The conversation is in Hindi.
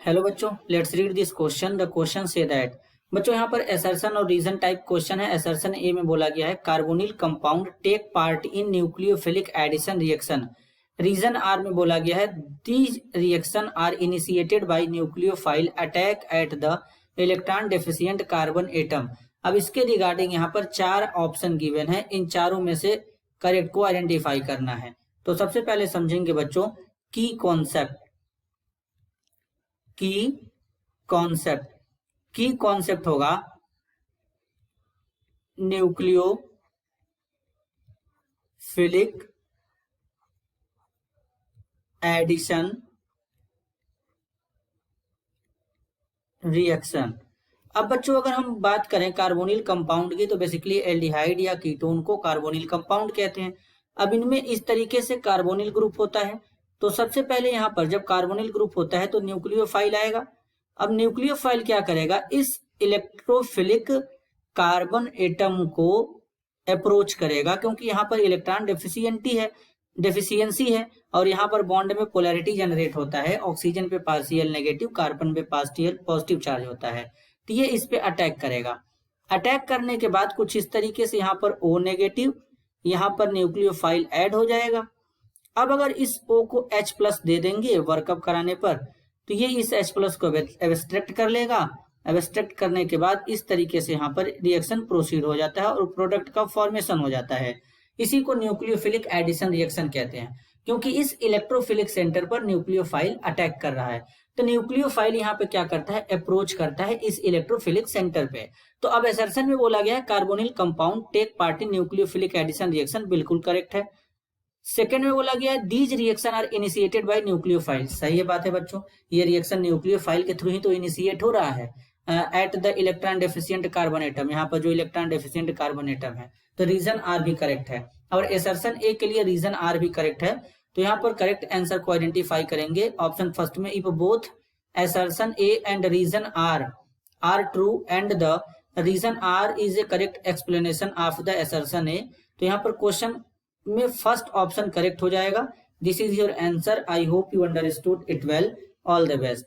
हेलो बच्चों, let's read this question. The question say that बच्चों यहाँ पर असर्शन और रीजन टाइप क्वेश्चन है। असर्शन ए में बोला गया है carbonyl compound take part in nucleophilic addition reaction. Reason R में बोला गया है these reaction are initiated by nucleophile attack at the electron deficient carbon atom. अब इसके रिगार्डिंग यहाँ पर चार ऑप्शन गिवन है, इन चारों में से करेक्ट को आइडेंटिफाई करना है। तो सबसे पहले समझेंगे बच्चों की कॉन्सेप्ट। की कॉन्सेप्ट होगा न्यूक्लियोफिलिक एडिशन रिएक्शन। अब बच्चों अगर हम बात करें कार्बोनिल कंपाउंड की तो बेसिकली एल्डिहाइड या कीटोन को कार्बोनिल कंपाउंड कहते हैं। अब इनमें इस तरीके से कार्बोनिल ग्रुप होता है। तो सबसे पहले यहाँ पर जब कार्बोनिल ग्रुप होता है तो न्यूक्लियोफाइल आएगा। अब न्यूक्लियोफाइल क्या करेगा, इस इलेक्ट्रोफिलिक कार्बन एटम को अप्रोच करेगा, क्योंकि यहाँ पर इलेक्ट्रॉन डेफिशिएंसी है और यहाँ पर बॉन्ड में पोलैरिटी जनरेट होता है। ऑक्सीजन पे पार्शियल नेगेटिव, कार्बन पे पार्शियल पॉजिटिव चार्ज होता है। तो ये इस पे अटैक करेगा। अटैक करने के बाद कुछ इस तरीके से यहाँ पर O नेगेटिव, यहाँ पर न्यूक्लियोफाइल ऐड हो जाएगा। अब अगर इस O को H+ दे देंगे वर्कअप कराने पर तो ये इस H+ को एब्स्ट्रैक्ट कर लेगा। एब्स्ट्रैक्ट करने के बाद इस तरीके से यहाँ पर रिएक्शन प्रोसीड हो जाता है और प्रोडक्ट का फॉर्मेशन हो जाता है। इसी को न्यूक्लियोफिलिक एडिशन रिएक्शन कहते हैं, क्योंकि इस इलेक्ट्रोफिलिक सेंटर पर न्यूक्लियोफाइल अटैक कर रहा है। तो न्यूक्लियोफाइल यहाँ पे क्या करता है, अप्रोच करता है इस इलेक्ट्रोफिलिक सेंटर पे। तो अब असर्शन में बोला गया है carbonyl compound take part in nucleophilic addition reaction, बिल्कुल करेक्ट है। सेकेंड में बोला गया है these reaction are initiated by nucleophile, सही है बात है बच्चों। ये रिएक्शन न्यूक्लियोफाइल के थ्रू ही तो इनिशिएट हो रहा है at the electron deficient carbon atom, यहाँ पर जो इलेक्ट्रॉन डेफिशिएंट कार्बन एटम है। तो रीजन आर भी करेक्ट है और असर्शन ए के लिए रीजन आर भी करेक्ट है। तो यहाँ पर करेक्ट आंसर को आइडेंटिफाई करेंगे ऑप्शन फर्स्ट में, if both assertion A and reason R are true and the reason R is a correct explanation of the assertion A। तो यहाँ पर क्वेश्चन में फर्स्ट ऑप्शन करेक्ट हो जाएगा। This is your answer. I hope you understood it well. All the best.